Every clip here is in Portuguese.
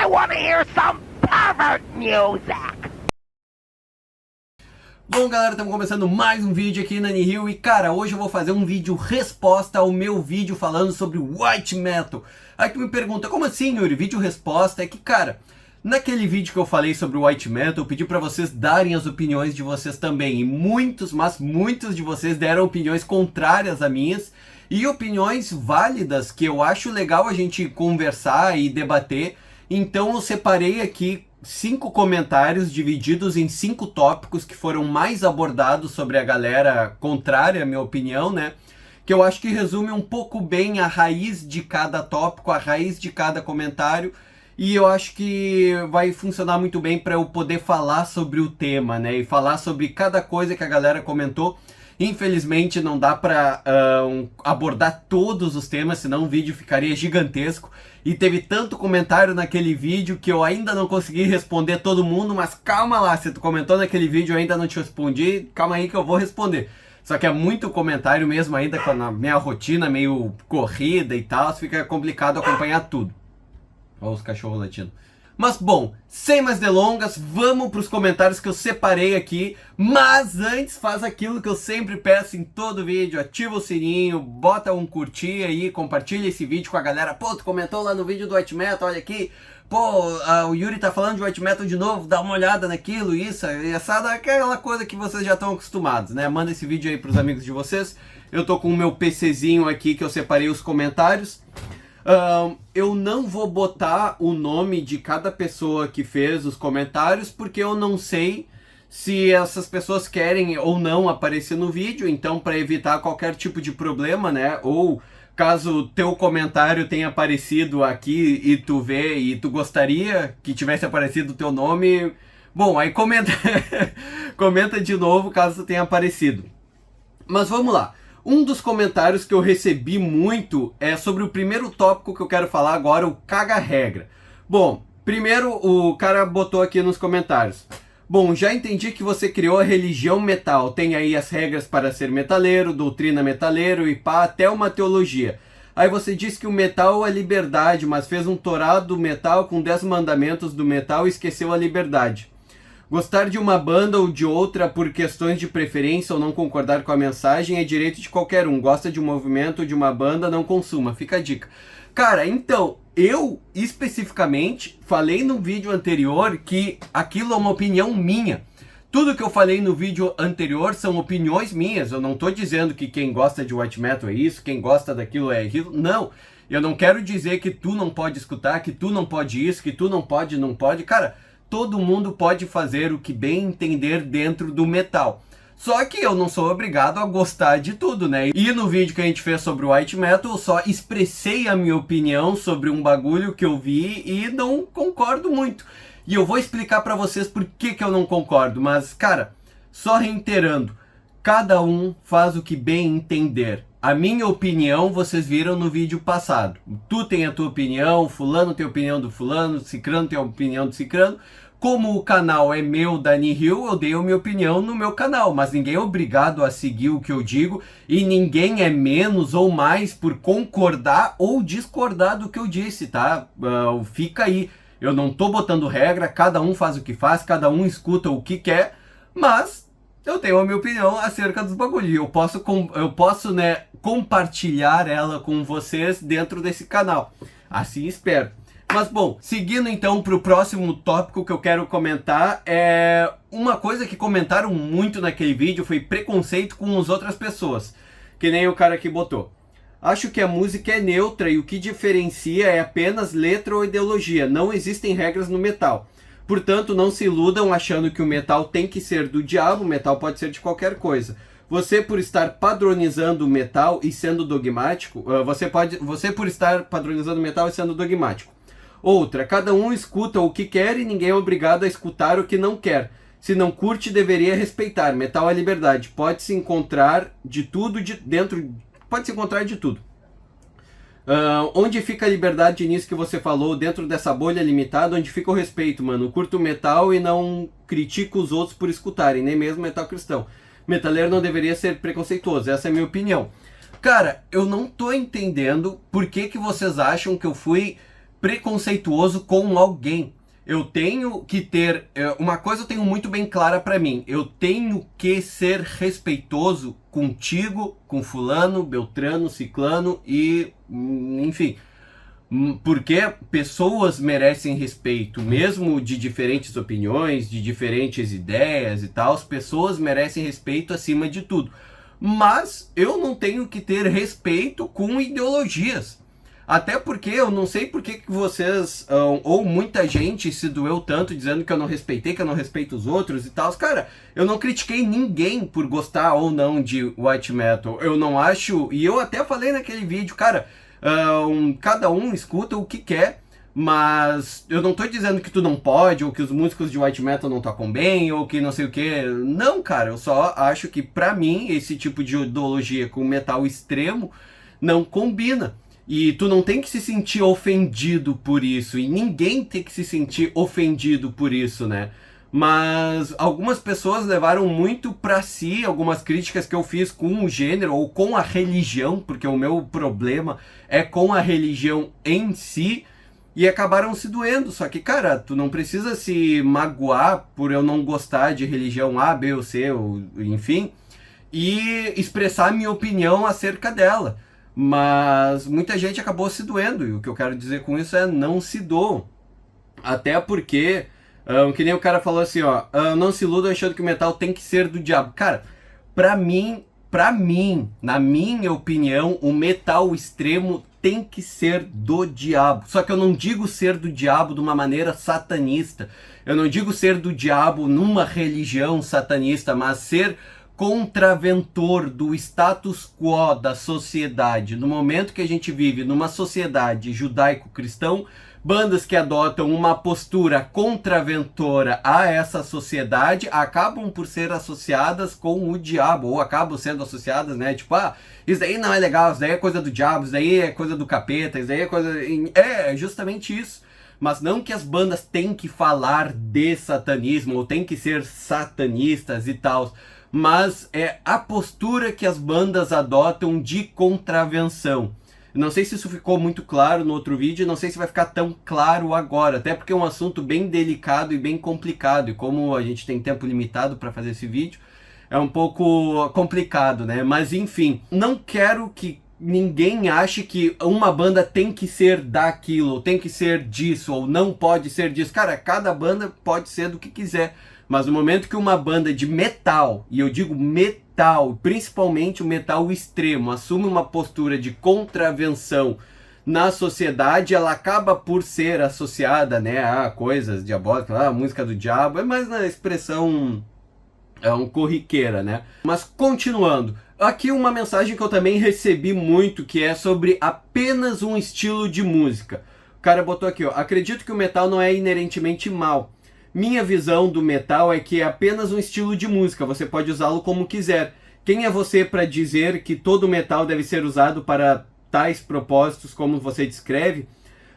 I want to hear some pervert music. Bom, galera, estamos começando mais um vídeo aqui na Nihil e, cara, hoje eu vou fazer um vídeo resposta ao meu vídeo falando sobre White Metal. Aí tu me pergunta, como assim, Yuri? Vídeo resposta? É que, cara, naquele vídeo que eu falei sobre White Metal, eu pedi pra vocês darem as opiniões de vocês também. E muitos, mas muitos de vocês deram opiniões contrárias a minhas. E opiniões válidas que eu acho legal a gente conversar e debater. Então eu separei aqui 5 comentários divididos em 5 tópicos que foram mais abordados sobre a galera contrária à minha opinião, né? Que eu acho que resume um pouco bem a raiz de cada tópico, a raiz de cada comentário. E eu acho que vai funcionar muito bem para eu poder falar sobre o tema, né? E falar sobre cada coisa que a galera comentou. Infelizmente não dá para abordar todos os temas, senão o vídeo ficaria gigantesco. E teve tanto comentário naquele vídeo que eu ainda não consegui responder todo mundo, mas calma lá, se tu comentou naquele vídeo eu ainda não te respondi, calma aí que eu vou responder. Só que é muito comentário mesmo ainda com a minha rotina meio corrida e tal, fica complicado acompanhar tudo. Olha os cachorros latindo. Mas bom, sem mais delongas, vamos para os comentários que eu separei aqui. Mas antes, faz aquilo que eu sempre peço em todo vídeo. Ativa o sininho, bota um curtir aí, compartilha esse vídeo com a galera. Pô, tu comentou lá no vídeo do White Metal, olha aqui. Pô, o Yuri tá falando de White Metal de novo, dá uma olhada naquilo, isso. Essa é aquela coisa que vocês já estão acostumados, né? Manda esse vídeo aí pros amigos de vocês. Eu tô com o meu PCzinho aqui que eu separei os comentários. Eu não vou botar o nome de cada pessoa que fez os comentários, porque eu não sei se essas pessoas querem ou não aparecer no vídeo, então para evitar qualquer tipo de problema, né, ou caso teu comentário tenha aparecido aqui e tu vê e tu gostaria que tivesse aparecido o teu nome, bom, aí comenta, comenta de novo caso tenha aparecido. Mas vamos lá. Um dos comentários que eu recebi muito é sobre o primeiro tópico que eu quero falar agora, o caga-regra. Bom, primeiro o cara botou aqui nos comentários. Bom, já entendi que você criou a religião metal. Tem aí as regras para ser metaleiro, doutrina metaleiro e pá, até uma teologia. Aí você disse que o metal é liberdade, mas fez um torado metal com 10 mandamentos do metal e esqueceu a liberdade. Gostar de uma banda ou de outra por questões de preferência ou não concordar com a mensagem é direito de qualquer um. Gosta de um movimento ou de uma banda, não consuma. Fica a dica. Cara, então, eu especificamente falei no vídeo anterior que aquilo é uma opinião minha. Tudo que eu falei no vídeo anterior são opiniões minhas. Eu não tô dizendo que quem gosta de White Metal é isso, quem gosta daquilo é aquilo. Não, eu não quero dizer que tu não pode escutar, que tu não pode isso, que tu não pode. Cara, todo mundo pode fazer o que bem entender dentro do metal. Só que eu não sou obrigado a gostar de tudo, né? E no vídeo que a gente fez sobre o White Metal, eu só expressei a minha opinião sobre um bagulho que eu vi e não concordo muito. E eu vou explicar pra vocês por que eu não concordo. Mas, cara, só reiterando, cada um faz o que bem entender. A minha opinião vocês viram no vídeo passado. Tu tem a tua opinião, fulano tem a opinião do fulano, cicrano tem a opinião do cicrano. Como o canal é meu, da Nihil, eu dei a minha opinião no meu canal. Mas ninguém é obrigado a seguir o que eu digo. E ninguém é menos ou mais por concordar ou discordar do que eu disse, tá? Fica aí. Eu não tô botando regra, cada um faz o que faz, cada um escuta o que quer. Mas eu tenho a minha opinião acerca dos bagulhos. Eu posso, né, compartilhar ela com vocês dentro desse canal. Assim espero. Mas bom, seguindo então para o próximo tópico que eu quero comentar, é uma coisa que comentaram muito naquele vídeo foi preconceito com as outras pessoas. Que nem o cara que botou. Acho que a música é neutra e o que diferencia é apenas letra ou ideologia. Não existem regras no metal. Portanto, não se iludam achando que o metal tem que ser do diabo, o metal pode ser de qualquer coisa. Você por estar padronizando o metal e sendo dogmático, você por estar padronizando o metal e sendo dogmático. Outra, cada um escuta o que quer e ninguém é obrigado a escutar o que não quer. Se não curte, deveria respeitar. Metal é liberdade. Pode-se encontrar de tudo pode-se encontrar de tudo. Onde fica a liberdade nisso que você falou, dentro dessa bolha limitada, onde fica o respeito, mano? Curto metal e não critico os outros por escutarem, nem mesmo metal cristão. Metaleiro não deveria ser preconceituoso, essa é a minha opinião. Cara, eu não tô entendendo por que vocês acham que eu fui preconceituoso com alguém. Eu tenho que ter... Uma coisa eu tenho muito bem clara pra mim. Eu tenho que ser respeitoso contigo, com fulano, beltrano, ciclano e... enfim. Porque pessoas merecem respeito, mesmo de diferentes opiniões, de diferentes ideias e tal. As pessoas merecem respeito acima de tudo. Mas eu não tenho que ter respeito com ideologias. Até porque eu não sei por que vocês, ou muita gente se doeu tanto dizendo que eu não respeitei, que eu não respeito os outros e tal. Cara, eu não critiquei ninguém por gostar ou não de white metal. Eu não acho, e eu até falei naquele vídeo, cara, cada um escuta o que quer, mas eu não tô dizendo que tu não pode, ou que os músicos de white metal não tocam bem, ou que não sei o que. Não, cara, eu só acho que pra mim esse tipo de ideologia com metal extremo não combina. E tu não tem que se sentir ofendido por isso, e ninguém tem que se sentir ofendido por isso, né? Mas algumas pessoas levaram muito pra si algumas críticas que eu fiz com o gênero ou com a religião, porque o meu problema é com a religião em si, e acabaram se doendo. Só que, cara, tu não precisa se magoar por eu não gostar de religião A, B ou C, ou enfim, e expressar minha opinião acerca dela. Mas muita gente acabou se doendo, e o que eu quero dizer com isso é não se doam. Até porque, que nem o cara falou assim, ó, não se iludam achando que o metal tem que ser do diabo. Cara, pra mim, na minha opinião, o metal extremo tem que ser do diabo. Só que eu não digo ser do diabo de uma maneira satanista. Eu não digo ser do diabo numa religião satanista, mas ser contraventor do status quo da sociedade. No momento que a gente vive numa sociedade judaico-cristão, bandas que adotam uma postura contraventora a essa sociedade acabam por ser associadas com o diabo, ou acabam sendo associadas, né? Tipo, isso daí não é legal, isso daí é coisa do diabo, isso daí é coisa do capeta, isso daí é coisa... É justamente isso. Mas não que as bandas têm que falar de satanismo, ou têm que ser satanistas e tal, mas é a postura que as bandas adotam de contravenção. Não sei se isso ficou muito claro no outro vídeo, não sei se vai ficar tão claro agora, até porque é um assunto bem delicado e bem complicado, e como a gente tem tempo limitado para fazer esse vídeo, é um pouco complicado, né? Mas enfim, não quero que ninguém ache que uma banda tem que ser daquilo, ou tem que ser disso, ou não pode ser disso. Cara, cada banda pode ser do que quiser. Mas no momento que uma banda de metal, e eu digo metal, principalmente o metal extremo, assume uma postura de contravenção na sociedade, ela acaba por ser associada, né, a coisas diabólicas, a música do diabo, é mais na expressão corriqueira, né? Mas continuando, aqui uma mensagem que eu também recebi muito, que é sobre apenas um estilo de música. O cara botou aqui, ó, acredito que o metal não é inerentemente mal. Minha visão do metal é que é apenas um estilo de música, você pode usá-lo como quiser. Quem é você para dizer que todo metal deve ser usado para tais propósitos como você descreve?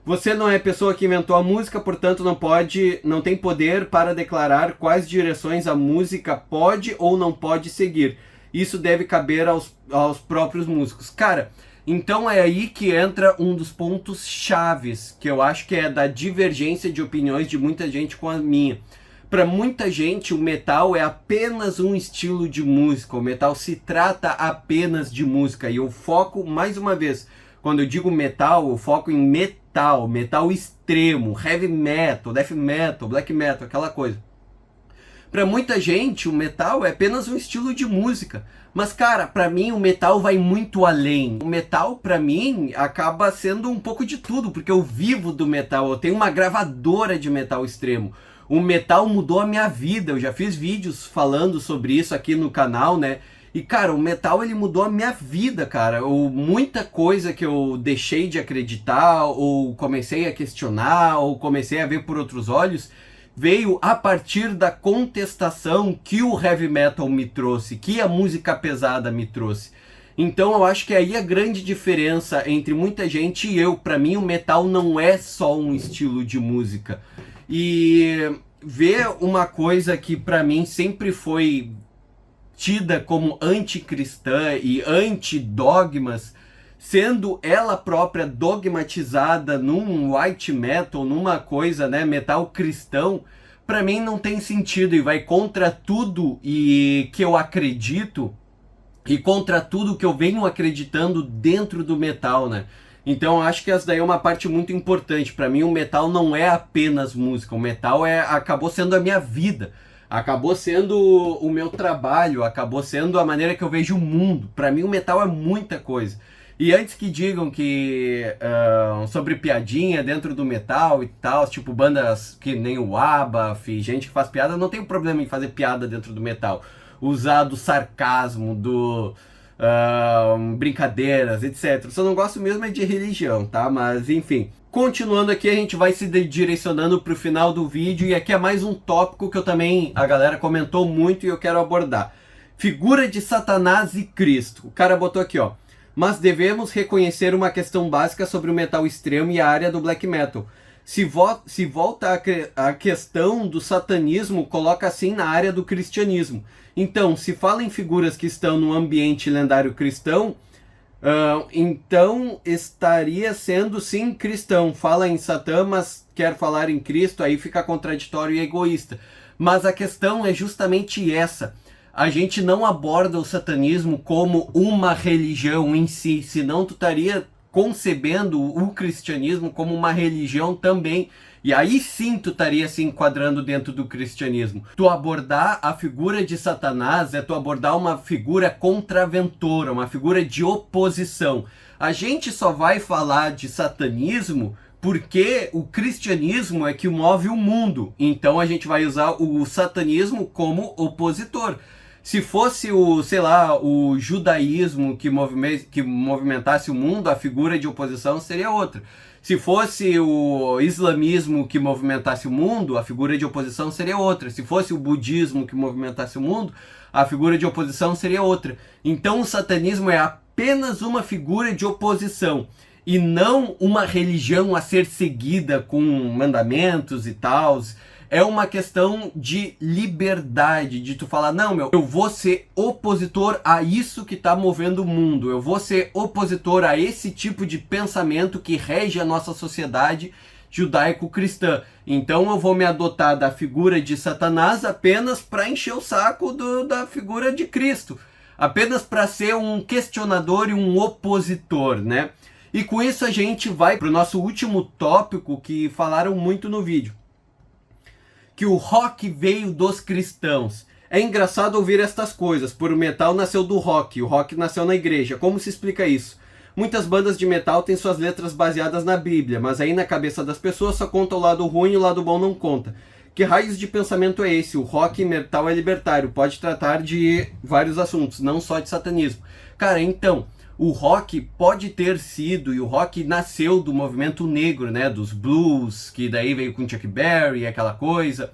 Você não é a pessoa que inventou a música, portanto não tem poder para declarar quais direções a música pode ou não pode seguir. Isso deve caber aos próprios músicos. Cara, então é aí que entra um dos pontos chaves, que eu acho que é da divergência de opiniões de muita gente com a minha. Para muita gente, o metal é apenas um estilo de música, o metal se trata apenas de música, e eu foco, mais uma vez, quando eu digo metal, eu foco em metal extremo, heavy metal, death metal, black metal, aquela coisa. Para muita gente, o metal é apenas um estilo de música. Mas, cara, pra mim o metal vai muito além. O metal, pra mim, acaba sendo um pouco de tudo, porque eu vivo do metal. Eu tenho uma gravadora de metal extremo. O metal mudou a minha vida. Eu já fiz vídeos falando sobre isso aqui no canal, né? E, cara, o metal, ele mudou a minha vida, cara. Muita coisa que eu deixei de acreditar, ou comecei a questionar, ou comecei a ver por outros olhos, veio a partir da contestação que o heavy metal me trouxe, que a música pesada me trouxe. Então eu acho que aí a grande diferença entre muita gente e eu, pra mim o metal não é só um estilo de música. E ver uma coisa que pra mim sempre foi tida como anticristã e anti-dogmas, sendo ela própria dogmatizada num white metal, numa coisa, né, metal cristão, pra mim não tem sentido e vai contra tudo e que eu acredito e contra tudo que eu venho acreditando dentro do metal, né? Então eu acho que essa daí é uma parte muito importante. Pra mim o metal não é apenas música, o metal acabou sendo a minha vida, acabou sendo o meu trabalho, acabou sendo a maneira que eu vejo o mundo. Pra mim o metal é muita coisa. E antes que digam que sobre piadinha dentro do metal e tal, tipo bandas que nem o Abaf, gente que faz piada, não tem problema em fazer piada dentro do metal. Usar do sarcasmo, do brincadeiras, etc. Só não gosto mesmo é de religião, tá? Mas enfim. Continuando aqui, a gente vai se direcionando para o final do vídeo. E aqui é mais um tópico que a galera comentou muito e eu quero abordar. Figura de Satanás e Cristo. O cara botou aqui, ó. Mas devemos reconhecer uma questão básica sobre o metal extremo e a área do black metal. Se volta a questão do satanismo, coloca assim na área do cristianismo. Então, se fala em figuras que estão no ambiente lendário cristão, então estaria sendo sim cristão. Fala em Satã, mas quer falar em Cristo, aí fica contraditório e egoísta. Mas a questão é justamente essa. A gente não aborda o satanismo como uma religião em si, senão tu estaria concebendo o cristianismo como uma religião também, e aí sim tu estaria se enquadrando dentro do cristianismo. Tu abordar a figura de Satanás é tu abordar uma figura contraventora, uma figura de oposição. A gente só vai falar de satanismo porque o cristianismo é que move o mundo, então a gente vai usar o satanismo como opositor. Se fosse o judaísmo que movimentasse o mundo, a figura de oposição seria outra. Se fosse o islamismo que movimentasse o mundo, a figura de oposição seria outra. Se fosse o budismo que movimentasse o mundo, a figura de oposição seria outra. Então o satanismo é apenas uma figura de oposição e não uma religião a ser seguida com mandamentos e tal. É uma questão de liberdade, de tu falar, não, eu vou ser opositor a isso que está movendo o mundo, eu vou ser opositor a esse tipo de pensamento que rege a nossa sociedade judaico-cristã. Então eu vou me adotar da figura de Satanás apenas para encher o saco da figura de Cristo, apenas para ser um questionador e um opositor, né? E com isso a gente vai para o nosso último tópico que falaram muito no vídeo. Que o rock veio dos cristãos. É engraçado ouvir estas coisas, por o metal nasceu do rock, o rock nasceu na igreja. Como se explica isso? Muitas bandas de metal têm suas letras baseadas na Bíblia, mas aí na cabeça das pessoas só conta o lado ruim e o lado bom não conta. Que raios de pensamento é esse? O rock e metal é libertário, pode tratar de vários assuntos, não só de satanismo. Cara, então, o rock pode ter sido, e o rock nasceu do movimento negro, né, dos blues, que daí veio com Chuck Berry e aquela coisa.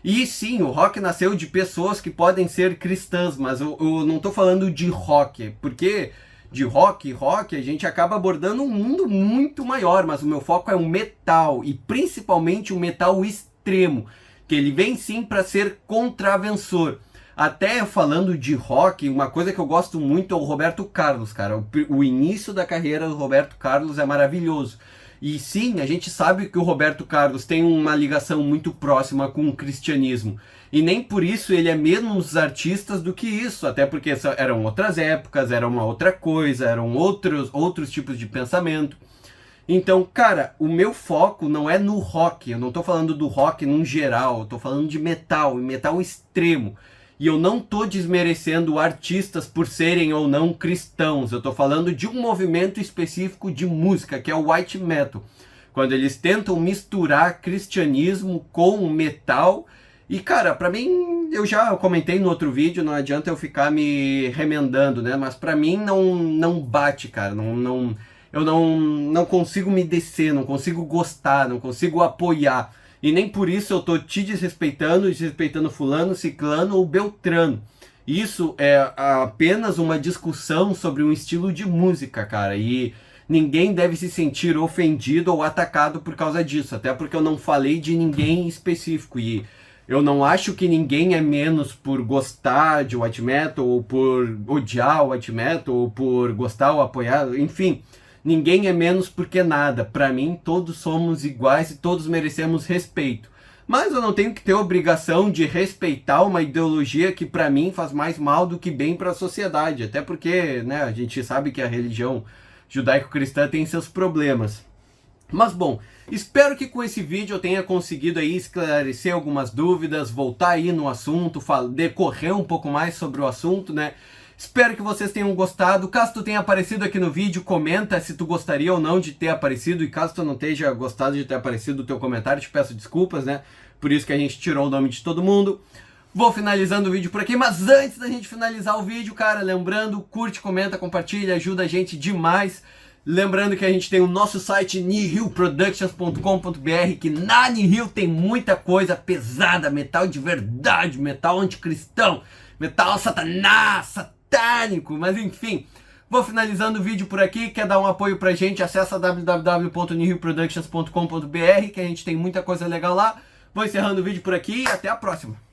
E sim, o rock nasceu de pessoas que podem ser cristãs, mas eu não tô falando de rock, porque de rock a gente acaba abordando um mundo muito maior, mas o meu foco é o metal, e principalmente o metal extremo, que ele vem sim para ser contraventor. Até falando de rock, uma coisa que eu gosto muito é o Roberto Carlos, cara. O início da carreira do Roberto Carlos é maravilhoso. E sim, a gente sabe que o Roberto Carlos tem uma ligação muito próxima com o cristianismo. E nem por isso ele é menos artistas do que isso, até porque eram outras épocas, era uma outra coisa, eram outros tipos de pensamento. Então, cara, o meu foco não é no rock, eu não tô falando do rock num geral, eu tô falando de metal, e metal extremo. E eu não tô desmerecendo artistas por serem ou não cristãos. Eu tô falando de um movimento específico de música, que é o white metal. Quando eles tentam misturar cristianismo com metal. E, cara, pra mim, eu já comentei no outro vídeo, não adianta eu ficar me remendando, né? Mas pra mim não bate, cara. Eu não consigo me descer, não consigo gostar, não consigo apoiar. E nem por isso eu tô te desrespeitando fulano, ciclano ou beltrano. Isso é apenas uma discussão sobre um estilo de música, cara. E ninguém deve se sentir ofendido ou atacado por causa disso. Até porque eu não falei de ninguém específico. E Eu não acho que ninguém é menos por gostar de white metal, ou por odiar o white metal, ou por gostar ou apoiar, enfim. Ninguém é menos porque nada. Pra mim, todos somos iguais e todos merecemos respeito. Mas eu não tenho que ter obrigação de respeitar uma ideologia que pra mim faz mais mal do que bem pra sociedade. Até porque, né, a gente sabe que a religião judaico-cristã tem seus problemas. Mas bom, espero que com esse vídeo eu tenha conseguido aí esclarecer algumas dúvidas, voltar aí no assunto, decorrer um pouco mais sobre o assunto, né? Espero que vocês tenham gostado. Caso tu tenha aparecido aqui no vídeo, comenta se tu gostaria ou não de ter aparecido. E caso tu não tenha gostado de ter aparecido o teu comentário, te peço desculpas, né? Por isso que a gente tirou o nome de todo mundo. Vou finalizando o vídeo por aqui, mas antes da gente finalizar o vídeo, cara, lembrando, curte, comenta, compartilha, ajuda a gente demais. Lembrando que a gente tem o nosso site nihilproductions.com.br, que na Nihil tem muita coisa pesada, metal de verdade, metal anticristão, metal satanás, satânico, mas enfim. Vou finalizando o vídeo por aqui. Quer dar um apoio pra gente? Acessa www.nihilproductions.com.br, que a gente tem muita coisa legal lá. Vou encerrando o vídeo por aqui e até a próxima.